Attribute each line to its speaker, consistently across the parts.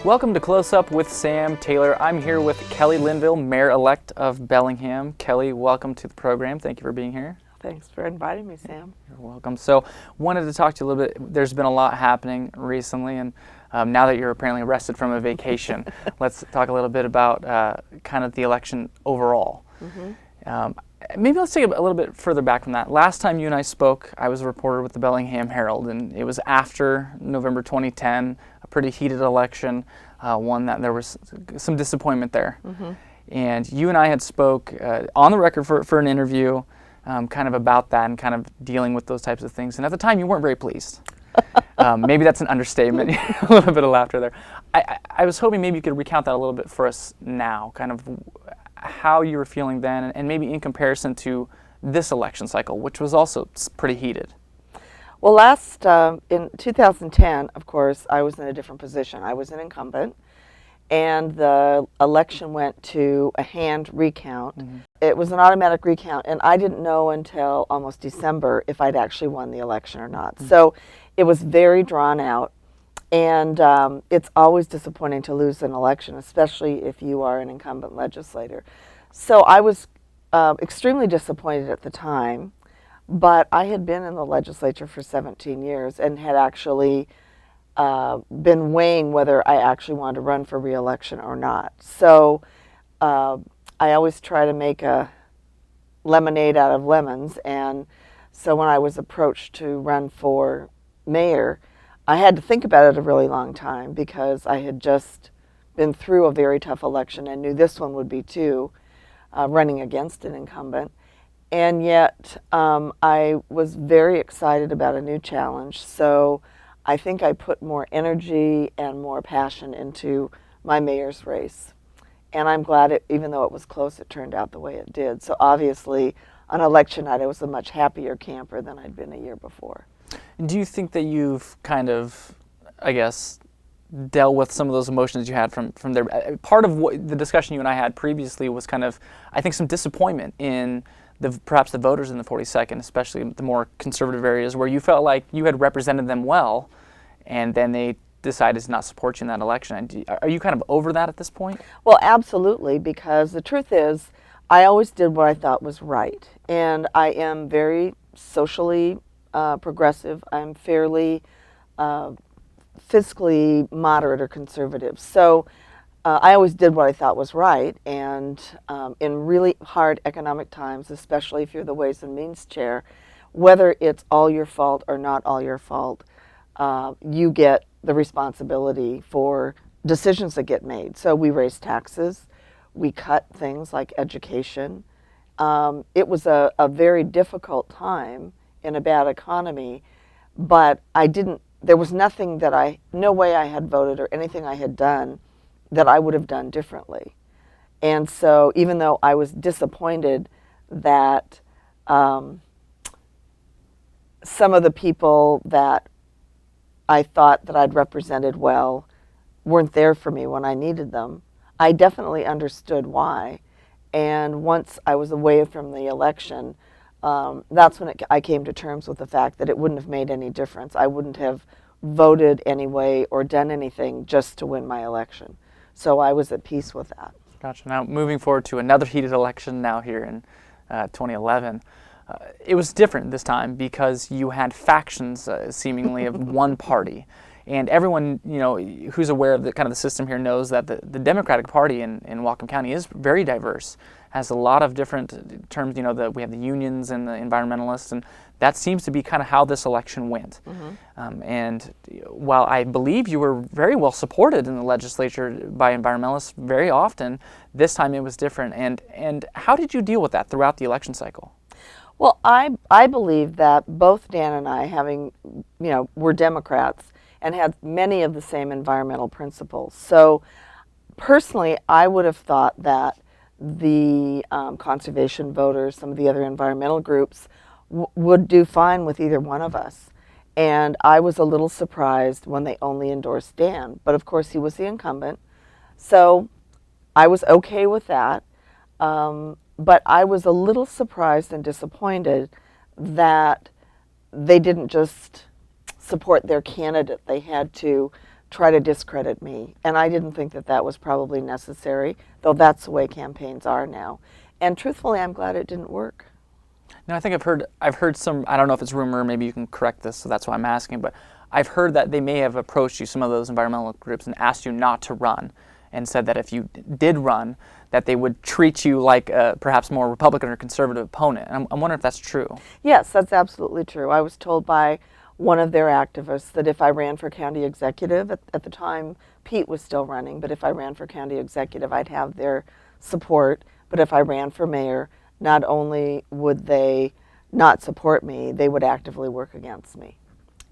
Speaker 1: Welcome to Close Up with Sam Taylor. I'm here with Kelly Linville, Mayor-elect of Bellingham. Kelly, welcome to the program. Thank you for being here.
Speaker 2: Thanks for inviting me, Sam.
Speaker 1: You're welcome. So, wanted to talk to you a little bit. There's been a lot happening recently, and now that you're apparently rested from a vacation, let's talk a little bit about kind of the election overall. Maybe let's take a little bit further back from that. Last time you and I spoke, I was a reporter with the Bellingham Herald, and it was after November 2010, a pretty heated election, one that there was some disappointment there. And you and I had spoke on the record for an interview kind of about that and kind of dealing with those types of things. And at the time, you weren't very pleased. Maybe that's an understatement, a little bit of laughter there. I was hoping maybe you could recount that a little bit for us now, kind of how you were feeling then, and maybe in comparison to this election cycle, which was also pretty heated.
Speaker 2: Well, in 2010, of course, I was in a different position. I was an incumbent, and the election went to a hand recount. It was an automatic recount, and I didn't know until almost December if I'd actually won the election or not. So it was very drawn out, and it's always disappointing to lose an election, especially if you are an incumbent legislator. So I was extremely disappointed at the time, but I had been in the legislature for 17 years and had actually been weighing whether I actually wanted to run for re-election or not. So I always try to make a lemonade out of lemons, and so when I was approached to run for mayor, I had to think about it a really long time because I had just been through a very tough election and knew this one would be too, running against an incumbent. And yet I was very excited about a new challenge, so I think I put more energy and more passion into my mayor's race. And I'm glad, even though it was close, it turned out the way it did. So obviously, on election night, I was a much happier camper than I'd been a year before.
Speaker 1: And do you think that you've kind of, I guess, dealt with some of those emotions you had from there? Part of what the discussion you and I had previously was kind of, I think, some disappointment in perhaps the voters in the 42nd, especially the more conservative areas, where you felt like you had represented them well, and then they decided to not support you in that election. Are you kind of over that at this point?
Speaker 2: Well, absolutely, because the truth is, I always did what I thought was right, and I am very socially progressive. I'm fairly fiscally moderate or conservative. So I always did what I thought was right, and in really hard economic times, especially if you're the Ways and Means Chair, whether it's all your fault or not all your fault, you get the responsibility for decisions that get made. So we raise taxes, we cut things like education. It was a very difficult time in a bad economy, but there was nothing no way I had voted or anything I had done that I would have done differently. And so even though I was disappointed that some of the people that I thought that I'd represented well weren't there for me when I needed them, I definitely understood why. And once I was away from the election, that's when I came to terms with the fact that it wouldn't have made any difference. I wouldn't have voted anyway or done anything just to win my election. So I was at peace with that.
Speaker 1: Gotcha. Now, moving forward to another heated election now here in 2011. It was different this time because you had factions seemingly of one party. And everyone, who's aware of the kind of the system here knows that the Democratic Party in Whatcom County is very diverse, has a lot of different terms, that we have the unions and the environmentalists, and that seems to be kind of how this election went. And while I believe you were very well supported in the legislature by environmentalists very often, this time it was different. And how did you deal with that throughout the election cycle?
Speaker 2: Well, I believe that both Dan and I, were Democrats and had many of the same environmental principles. So personally, I would have thought that the conservation voters, some of the other environmental groups, would do fine with either one of us. And I was a little surprised when they only endorsed Dan. But of course, he was the incumbent. So I was okay with that. But I was a little surprised and disappointed that they didn't just support their candidate. They had to try to discredit me. And I didn't think that that was probably necessary, though that's the way campaigns are now. And truthfully, I'm glad it didn't work.
Speaker 1: Now, I think I've heard some, I don't know if it's rumor, maybe you can correct this, so that's why I'm asking, but I've heard that they may have approached you, some of those environmental groups, and asked you not to run, and said that if you did run, that they would treat you like a perhaps more Republican or conservative opponent. And I'm wondering if that's true.
Speaker 2: Yes, that's absolutely true. I was told by one of their activists that if I ran for county executive, at the time Pete was still running, but if I ran for county executive, I'd have their support. But if I ran for mayor, not only would they not support me, they would actively work against me.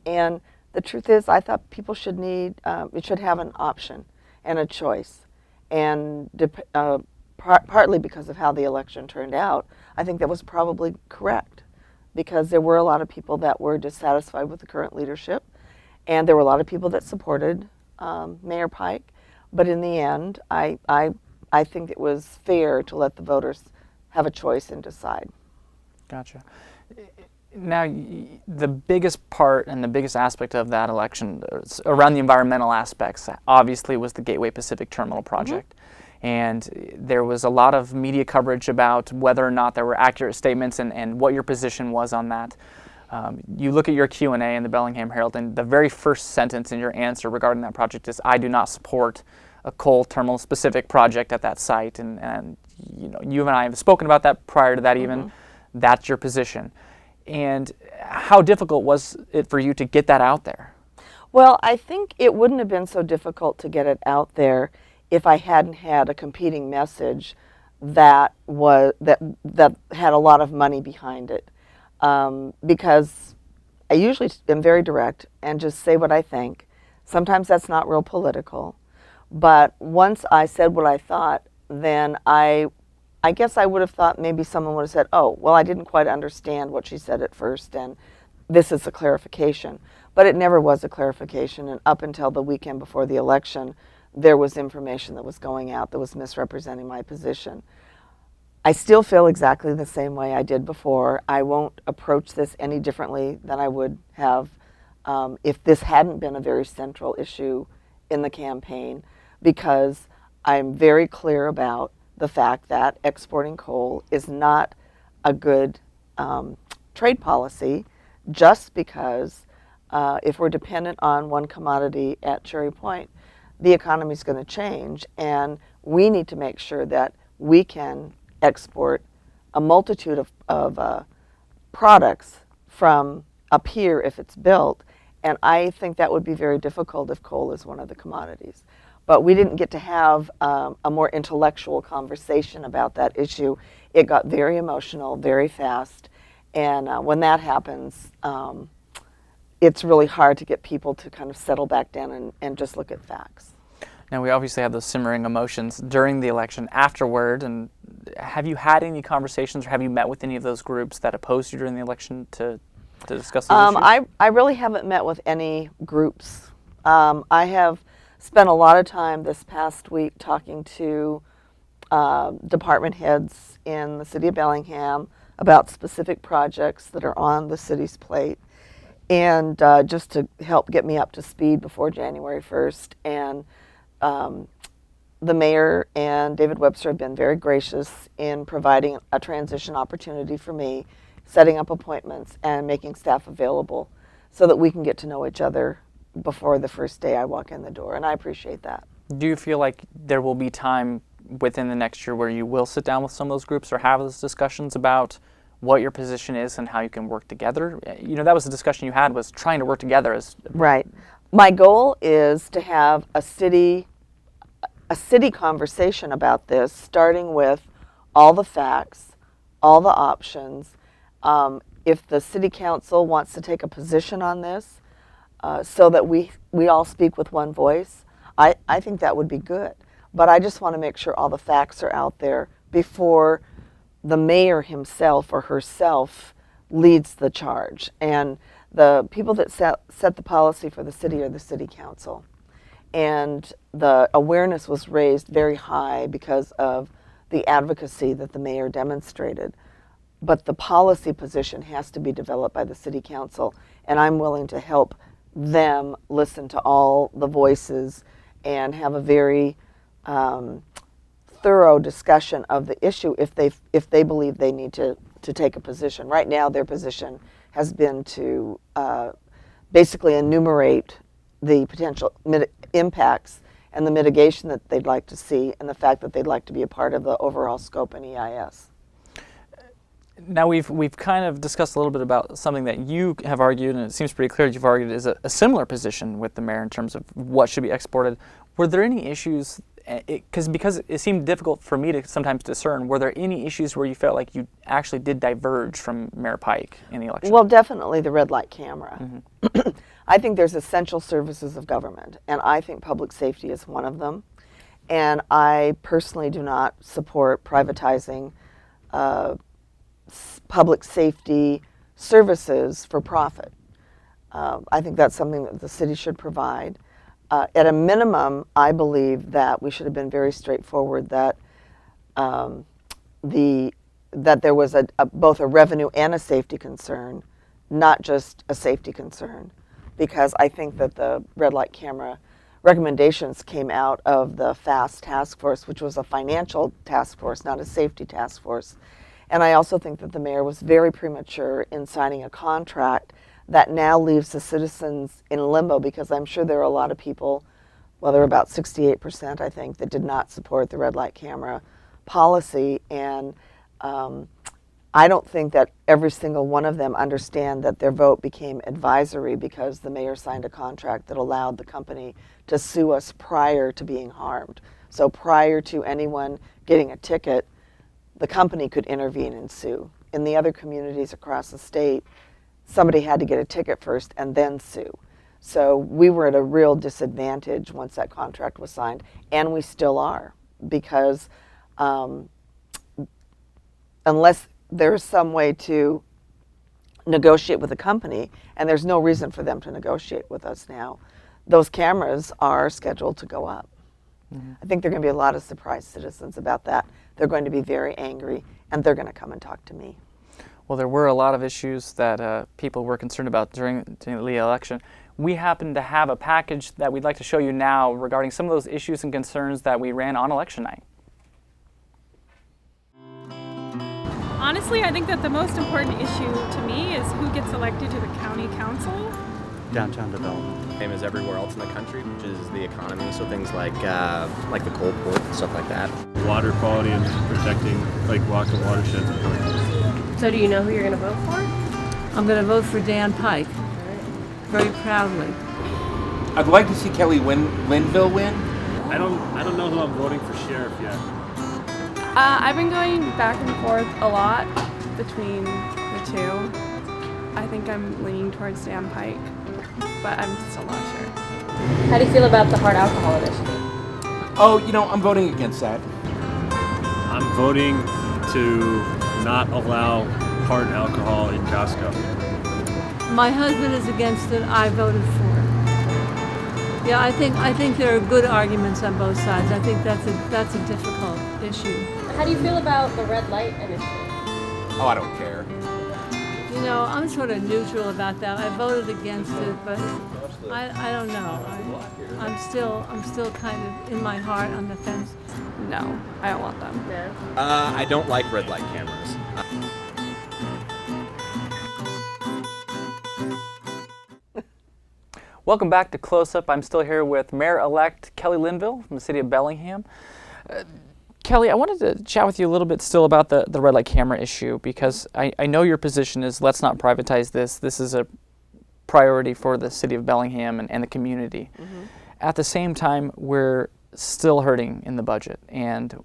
Speaker 2: And the truth is, I thought people should it should have an option and a choice. And partly because of how the election turned out, I think that was probably correct, because there were a lot of people that were dissatisfied with the current leadership, and there were a lot of people that supported Mayor Pike. But in the end, I think it was fair to let the voters have a choice and decide.
Speaker 1: Gotcha. Now, the biggest part and the biggest aspect of that election around the environmental aspects, obviously, was the Gateway Pacific Terminal project. And there was a lot of media coverage about whether or not there were accurate statements and what your position was on that. You look at your Q&A in the Bellingham Herald, and the very first sentence in your answer regarding that project is, "I do not support a coal terminal specific project at that site." And you and I have spoken about that prior to that even. That's your position. And how difficult was it for you to get that out there?
Speaker 2: Well, I think it wouldn't have been so difficult to get it out there if I hadn't had a competing message that had a lot of money behind it. Because I usually am very direct and just say what I think. Sometimes that's not real political. But once I said what I thought, then I guess I would have thought maybe someone would have said, "Oh, well, I didn't quite understand what she said at first, and this is a clarification." But it never was a clarification, and up until the weekend before the election, there was information that was going out that was misrepresenting my position. I still feel exactly the same way I did before. I won't approach this any differently than I would have if this hadn't been a very central issue in the campaign, because I'm very clear about the fact that exporting coal is not a good trade policy, just because if we're dependent on one commodity at Cherry Point, the economy is going to change, and we need to make sure that we can export a multitude of products from up here if it's built, and I think that would be very difficult if coal is one of the commodities. But we didn't get to have a more intellectual conversation about that issue. It got very emotional very fast, and when that happens, it's really hard to get people to kind of settle back down and just look at facts.
Speaker 1: Now, we obviously had those simmering emotions during the election. Afterward, and have you had any conversations, or have you met with any of those groups that opposed you during the election to discuss those issues?
Speaker 2: I really haven't met with any groups. I have spent a lot of time this past week talking to department heads in the city of Bellingham about specific projects that are on the city's plate, and just to help get me up to speed before January 1st. And the mayor and David Webster have been very gracious in providing a transition opportunity for me, setting up appointments and making staff available so that we can get to know each other before the first day I walk in the door, and I appreciate that.
Speaker 1: Do you feel like there will be time within the next year where you will sit down with some of those groups or have those discussions about what your position is and how you can work together? That was the discussion you had, was trying to work together as...
Speaker 2: Right. My goal is to have a city conversation about this, starting with all the facts, all the options. If the city council wants to take a position on this, so that we all speak with one voice, I think that would be good. But I just want to make sure all the facts are out there before the mayor himself or herself leads the charge. And the people that set the policy for the city are the city council. And the awareness was raised very high because of the advocacy that the mayor demonstrated. But the policy position has to be developed by the city council, and I'm willing to help them listen to all the voices and have a very thorough discussion of the issue if they believe they need to take a position. Right now, their position has been to basically enumerate the potential impacts and the mitigation that they'd like to see, and the fact that they'd like to be a part of the overall scope in EIS.
Speaker 1: Now we've kind of discussed a little bit about something that you have argued, and it seems pretty clear that you've argued is a similar position with the mayor in terms of what should be exported. Were there any issues, because it seemed difficult for me to sometimes discern, were there any issues where you felt like you actually did diverge from Mayor Pike in the election?
Speaker 2: Well, definitely the red light camera.
Speaker 1: Mm-hmm.
Speaker 2: I think there's essential services of government, and I think public safety is one of them. And I personally do not support privatizing public safety services for profit. I think that's something that the city should provide. At a minimum, I believe that we should have been very straightforward that that there was both a revenue and a safety concern, not just a safety concern, because I think that the red light camera recommendations came out of the FAST task force, which was a financial task force, not a safety task force. And I also think that the mayor was very premature in signing a contract that now leaves the citizens in limbo, because I'm sure there are a lot of people, well, there are about 68%, I think, that did not support the red light camera policy. And I don't think that every single one of them understand that their vote became advisory because the mayor signed a contract that allowed the company to sue us prior to being harmed. So prior to anyone getting a ticket, the company could intervene and sue. In the other communities across the state, somebody had to get a ticket first and then sue. So we were at a real disadvantage once that contract was signed, and we still are, because unless there's some way to negotiate with the company, and there's no reason for them to negotiate with us now, those cameras are scheduled to go up. Mm-hmm. I think there are going to be a lot of surprised citizens about that. They're going to be very angry, and they're going to come and talk to me.
Speaker 1: Well, there were a lot of issues that people were concerned about during the election. We happen to have a package that we'd like to show you now regarding some of those issues and concerns that we ran on election night.
Speaker 3: Honestly, I think that the most important issue to me is who gets elected to the county council.
Speaker 4: Downtown development.
Speaker 5: Same as everywhere else in the country, which is the economy. So things like the coal port and stuff like that.
Speaker 6: Water quality and protecting Lake Waka watersheds.
Speaker 7: So do you know who you're going to vote for?
Speaker 8: I'm going to vote for Dan Pike, very proudly.
Speaker 9: I'd like to see Kelly Linville win.
Speaker 6: I don't know who I'm voting for sheriff yet.
Speaker 3: I've been going back and forth a lot between the two. I think I'm leaning towards Dan Pike, but I'm still not sure.
Speaker 7: How do you feel about the hard alcohol initiative?
Speaker 9: Oh, I'm voting against that.
Speaker 6: I'm voting to not allow hard alcohol in Costco.
Speaker 8: My husband is against it. I voted for it. Yeah, I think there are good arguments on both sides. I think that's a difficult issue.
Speaker 7: How do you feel about the red light initiative?
Speaker 9: Oh, I don't care.
Speaker 8: I'm sort of neutral about that. I voted against it, but I don't know. I'm still kind of in my heart on the fence.
Speaker 3: No, I don't want them.
Speaker 7: No.
Speaker 5: I don't like red light cameras.
Speaker 1: Welcome back to Close Up. I'm still here with Mayor-elect Kelly Linville from the city of Bellingham. Kelly, I wanted to chat with you a little bit still about the red light camera issue, because I know your position is let's not privatize this. This is a priority for the city of Bellingham and the community. Mm-hmm. At the same time, we're still hurting in the budget. And,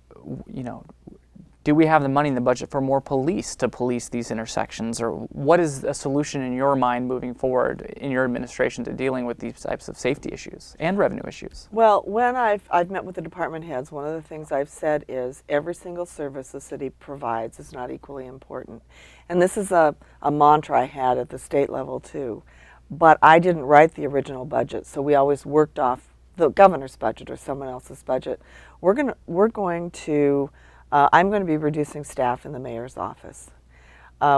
Speaker 1: do we have the money in the budget for more police to police these intersections? Or what is a solution in your mind moving forward in your administration to dealing with these types of safety issues and revenue issues?
Speaker 2: Well, when I've met with the department heads, one of the things I've said is every single service the city provides is not equally important. And this is a mantra I had at the state level too. But I didn't write the original budget, so we always worked off the governor's budget or someone else's budget. I'm going to be reducing staff in the mayor's office.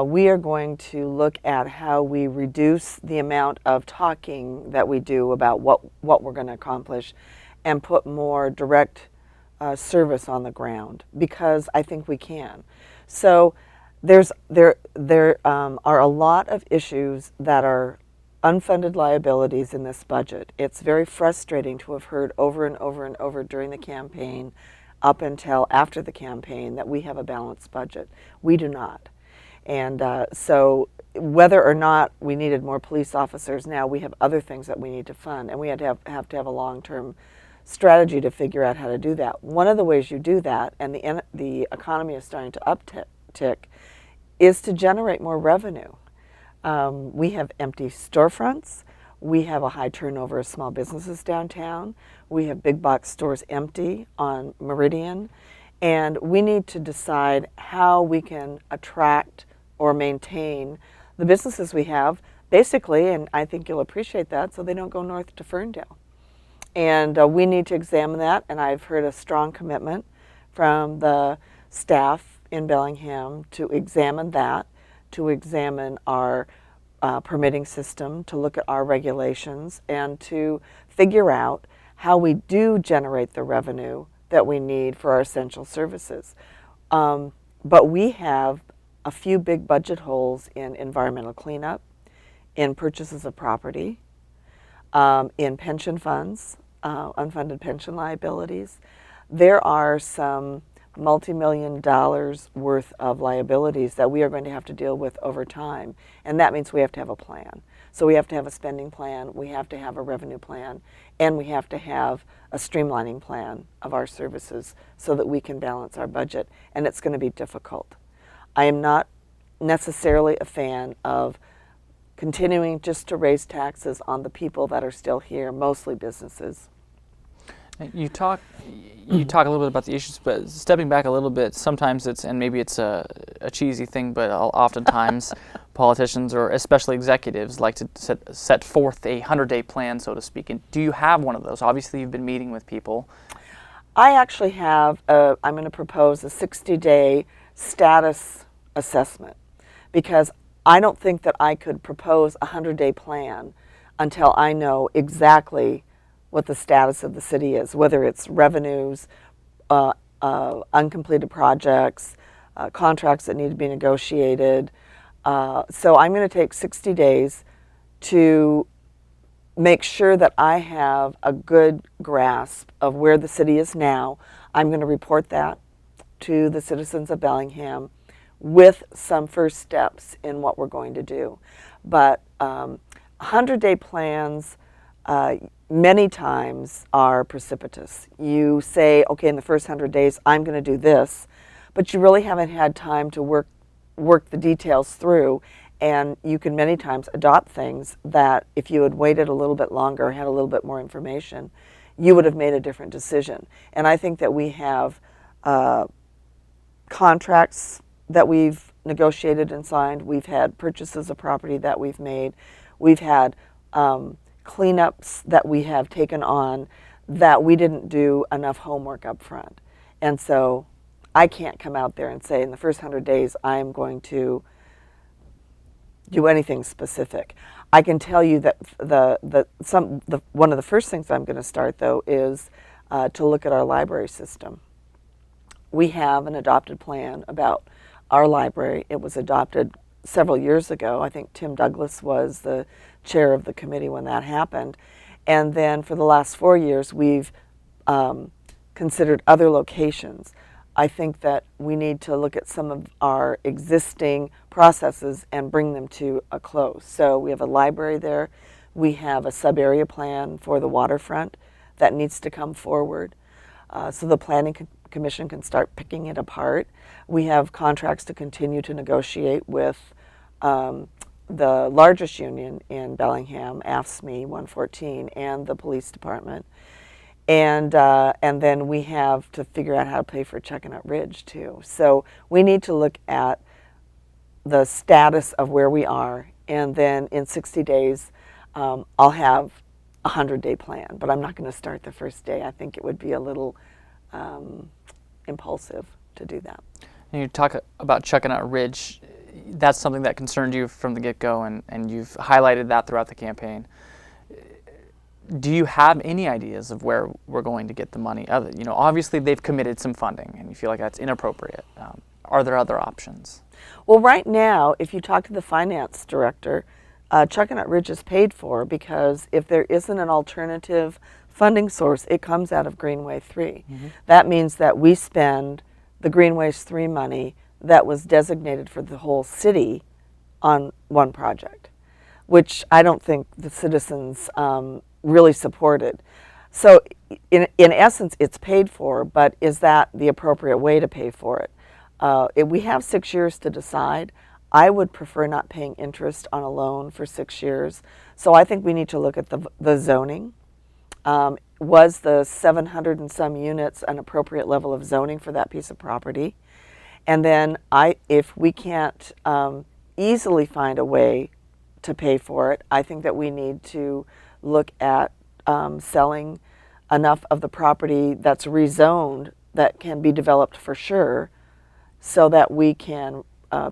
Speaker 2: we are going to look at how we reduce the amount of talking that we do about what we're going to accomplish and put more direct service on the ground, because I think we can. So there are a lot of issues that are unfunded liabilities in this budget. It's very frustrating to have heard over and over and over during the campaign, up until after the campaign, that we have a balanced budget. We do not. And so whether or not we needed more police officers now, we have other things that we need to fund, and we have to have a long-term strategy to figure out how to do that. One of the ways you do that, and the economy is starting to uptick, is to generate more revenue. We have empty storefronts. We have a high turnover of small businesses downtown. We have big box stores empty on Meridian. And we need to decide how we can attract or maintain the businesses we have, basically, and I think you'll appreciate that, so they don't go north to Ferndale. And we need to examine that, and I've heard a strong commitment from the staff in Bellingham to examine that, to examine our permitting system, to look at our regulations, and to figure out how we do generate the revenue that we need for our essential services. But we have a few big budget holes in environmental cleanup, in purchases of property, in pension funds, unfunded pension liabilities. There are some multi-million dollars worth of liabilities that we are going to have to deal with over time, and that means we have to have a plan. So we have to have a spending plan, we have to have a revenue plan, and we have to have a streamlining plan of our services so that we can balance our budget, and it's going to be difficult. I am not necessarily a fan of continuing just to raise taxes on the people that are still here, mostly businesses.
Speaker 1: You talk a little bit about the issues, but stepping back a little bit, sometimes it's, and maybe it's a cheesy thing, but oftentimes politicians, or especially executives, like to set forth a 100-day plan, so to speak. And do you have one of those? Obviously, you've been meeting with people.
Speaker 2: I actually have, I'm going to propose a 60-day status assessment, because I don't think that I could propose a 100-day plan until I know exactly what the status of the city is, whether it's revenues, uncompleted projects, contracts that need to be negotiated. So I'm going to take 60 days to make sure that I have a good grasp of where the city is now. I'm going to report that to the citizens of Bellingham with some first steps in what we're going to do. But 100-day plans many times are precipitous. You say, okay, in the first 100 days, I'm going to do this, but you really haven't had time to work the details through, and you can many times adopt things that if you had waited a little bit longer, had a little bit more information, you would have made a different decision. And I think that we have contracts that we've negotiated and signed. We've had purchases of property that we've made. We've had cleanups that we have taken on that we didn't do enough homework up front. And so I can't come out there and say in the first 100 days I'm going to do anything specific. I can tell you that one of the first things I'm going to start, though, is to look at our library system. We have an adopted plan about our library. It was adopted several years ago. I think Tim Douglas was the chair of the committee when that happened. And then for the last 4 years, we've considered other locations. I think that we need to look at some of our existing processes and bring them to a close. So we have a library there. We have a sub-area plan for the waterfront that needs to come forward. So the Planning Commission can start picking it apart. We have contracts to continue to negotiate with the largest union in Bellingham, AFSCME 114, and the police department. And then we have to figure out how to pay for Chuckanut Ridge too. So we need to look at the status of where we are, and then in 60 days I'll have a 100-day plan, but I'm not going to start the first day. I think it would be a little impulsive to do that.
Speaker 1: And you talk about Chuckanut Ridge. that's something that concerned you from the get-go, and you've highlighted that throughout the campaign. Do you have any ideas of where we're going to get the money? Obviously they've committed some funding, and you feel like that's inappropriate. Are there other options?
Speaker 2: Well, right now, if you talk to the finance director, Chuckanut Ridge is paid for because if there isn't an alternative funding source, it comes out of Greenway 3. That means that we spend the Greenways 3 money that was designated for the whole city on one project, which I don't think the citizens really supported. So in essence, it's paid for, but is that the appropriate way to pay for it? We have 6 years to decide. I would prefer not paying interest on a loan for 6 years. So I think we need to look at the zoning. Was the 700 and some units an appropriate level of zoning for that piece of property? And then if we can't easily find a way to pay for it, I think that we need to look at selling enough of the property that's rezoned that can be developed for sure, so that we can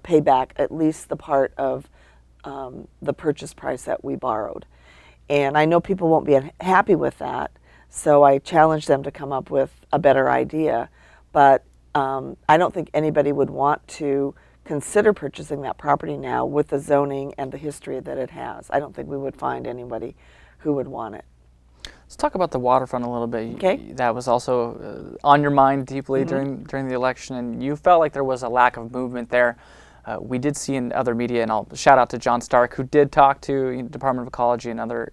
Speaker 2: pay back at least the part of the purchase price that we borrowed. And I know people won't be happy with that, so I challenge them to come up with a better idea. But I don't think anybody would want to consider purchasing that property now with the zoning and the history that it has. I don't think we would find anybody who would want it.
Speaker 1: Let's talk about the waterfront a little bit.
Speaker 2: Okay.
Speaker 1: That was also on your mind deeply during the election, and you felt like there was a lack of movement there. We did see in other media, and I'll shout out to John Stark, who did talk to Department of Ecology and other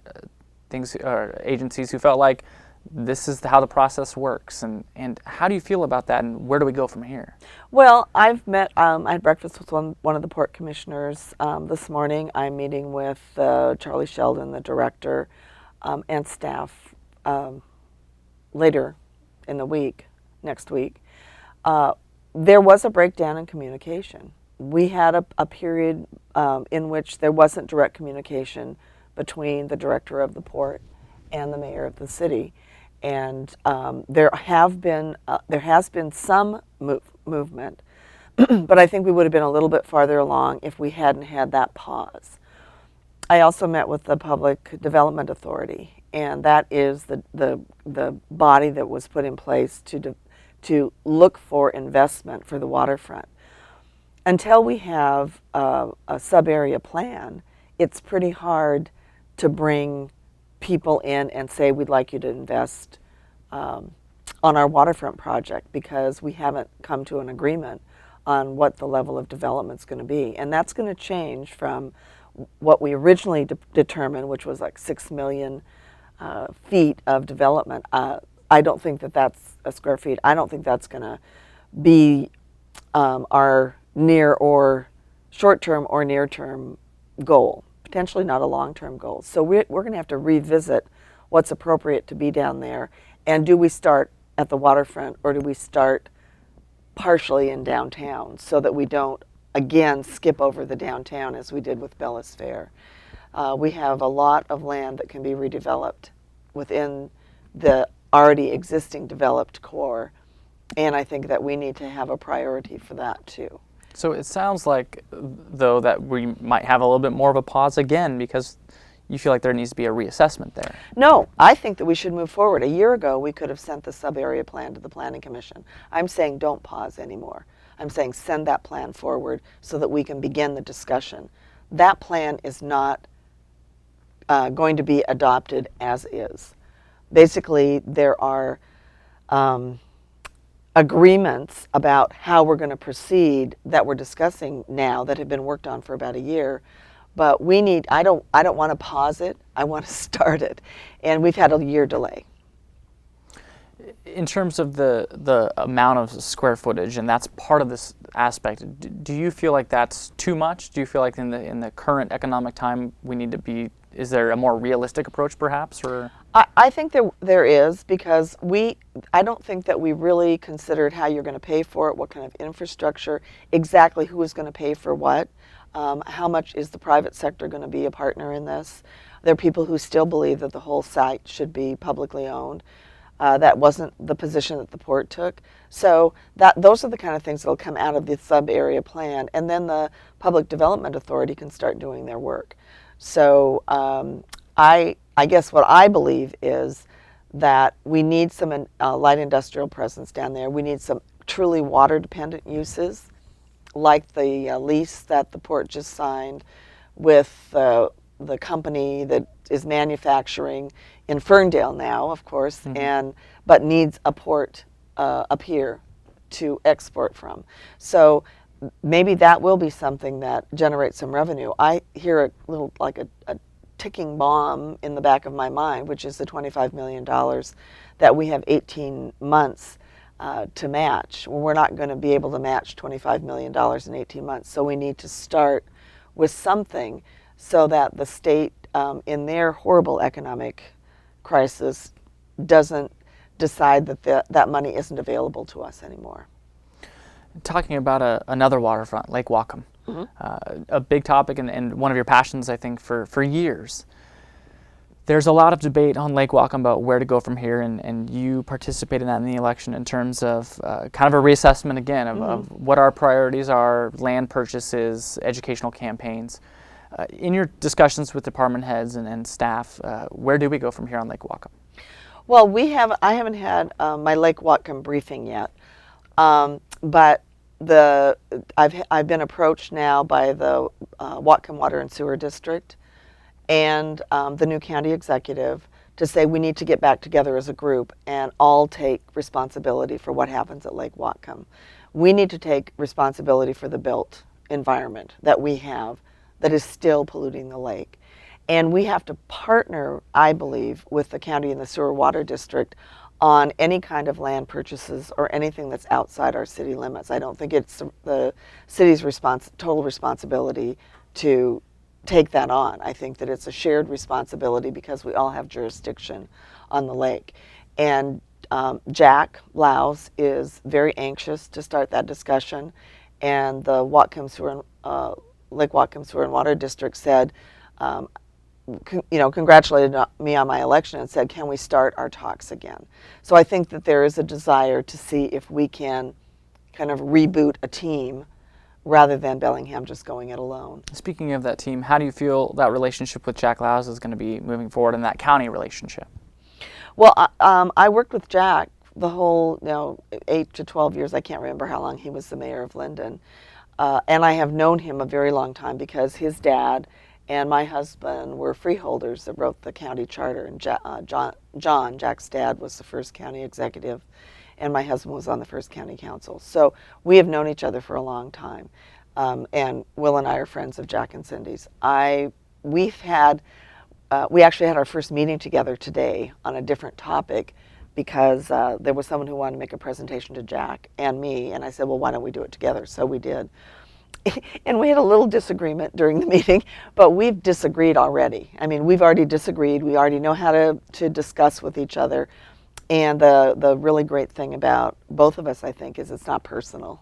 Speaker 1: agencies who felt like this is how the process works. And how do you feel about that, and where do we go from here?
Speaker 2: Well, I've met, I had breakfast with one of the port commissioners this morning. I'm meeting with Charlie Sheldon, the director, and staff later in the week, next week. There was a breakdown in communication. We had a period in which there wasn't direct communication between the director of the port and the mayor of the city. And there has been some movement, but I think we would have been a little bit farther along if we hadn't had that pause. I also met with the Public Development Authority, and that is the body that was put in place to look for investment for the waterfront. Until we have a sub-area plan, it's pretty hard to bring people in and say we'd like you to invest on our waterfront project, because we haven't come to an agreement on what the level of development is going to be. And that's going to change from what we originally determined, which was like 6 million feet of development. I don't think that's square feet. I don't think that's going to be our near or short-term or near-term goal. Potentially not a long-term goal. So we're going to have to revisit what's appropriate to be down there. And do we start at the waterfront, or do we start partially in downtown, so that we don't, again, skip over the downtown as we did with Bellis Fair? We have a lot of land that can be redeveloped within the already existing developed core, and I think that we need to have a priority for that too.
Speaker 1: So it sounds like, though, that we might have a little bit more of a pause again, because you feel like there needs to be a reassessment there.
Speaker 2: No, I think that we should move forward. A year ago, we could have sent the sub-area plan to the Planning Commission. I'm saying don't pause anymore. I'm saying send that plan forward so that we can begin the discussion. That plan is not going to be adopted as is. Basically, there are agreements about how we're going to proceed that we're discussing now that have been worked on for about a year. But we need, I don't want to pause it, I want to start it. And we've had a year delay.
Speaker 1: In terms of the amount of square footage, and that's part of this aspect, do you feel like that's too much? Do you feel like in the current economic time we need to be, is there a more realistic approach perhaps? Or
Speaker 2: I think there is, because I don't think that we really considered how you're going to pay for it, what kind of infrastructure, exactly who is going to pay for what. How much is the private sector going to be a partner in this? There are people who still believe that the whole site should be publicly owned. That wasn't the position that the port took. So those are the kind of things that will come out of the sub-area plan, and then the Public Development Authority can start doing their work. So I guess what I believe is that we need some light industrial presence down there. We need some truly water-dependent uses, like the lease that the port just signed with the company that is manufacturing in Ferndale now, of course, but needs a port up here to export from. So maybe that will be something that generates some revenue. I hear a little like a ticking bomb in the back of my mind, which is the $25 million that we have 18 months to match. Well, we're not going to be able to match $25 million in 18 months, so we need to start with something so that the state, in their horrible economic crisis, doesn't decide that that money isn't available to us anymore.
Speaker 1: Talking about another waterfront, Lake Whatcom, a big topic and one of your passions, I think, for years. There's a lot of debate on Lake Whatcom about where to go from here, and you participate in that in the election in terms of kind of a reassessment again of what our priorities are, land purchases, educational campaigns. In your discussions with department heads and staff, where do we go from here on Lake Whatcom?
Speaker 2: Well, I haven't had my Lake Whatcom briefing yet, but I've been approached now by the Whatcom Water and Sewer District and the new county executive to say we need to get back together as a group and all take responsibility for what happens at Lake Whatcom. We need to take responsibility for the built environment that we have that is still polluting the lake. And we have to partner, I believe, with the county and the sewer water district on any kind of land purchases or anything that's outside our city limits. I don't think it's the city's total responsibility to take that on. I think that it's a shared responsibility because we all have jurisdiction on the lake. And Jack Laus is very anxious to start that discussion, and the Lake Whatcom Sewer and Water District said, congratulated me on my election and said, can we start our talks again? So I think that there is a desire to see if we can kind of reboot a team rather than Bellingham just going it alone.
Speaker 1: Speaking of that team, how do you feel that relationship with Jack Laus is going to be moving forward in that county relationship?
Speaker 2: Well, I worked with Jack the whole 8 to 12 years. I can't remember how long he was the mayor of Linden. And I have known him a very long time because his dad and my husband were freeholders that wrote the county charter. And John, Jack's dad, was the first county executive, and my husband was on the first county council. So we have known each other for a long time. And Will and I are friends of Jack and Cindy's. We actually had our first meeting together today on a different topic because there was someone who wanted to make a presentation to Jack and me, and I said, well, why don't we do it together? So we did. And we had a little disagreement during the meeting, but we've disagreed already. I mean, we've already disagreed. We already know how to discuss with each other. And the really great thing about both of us, I think, is it's not personal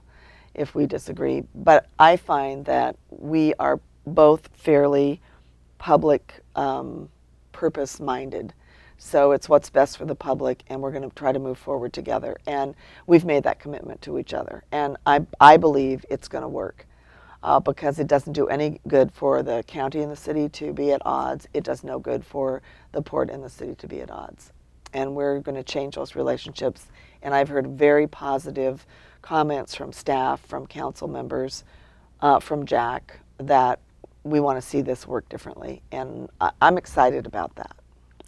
Speaker 2: if we disagree. But I find that we are both fairly public purpose-minded. So it's what's best for the public, and we're going to try to move forward together. And we've made that commitment to each other. And I believe it's going to work because it doesn't do any good for the county and the city to be at odds. It does no good for the port and the city to be at odds. And we're going to change those relationships. And I've heard very positive comments from staff, from council members, from Jack, that we want to see this work differently. And I'm excited about that.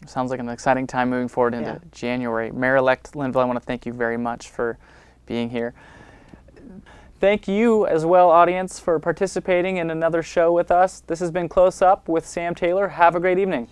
Speaker 1: Sounds like an exciting time moving forward into January. Mayor-elect Linville, I want to thank you very much for being here. Thank you as well, audience, for participating in another show with us. This has been Close Up with Sam Taylor. Have a great evening.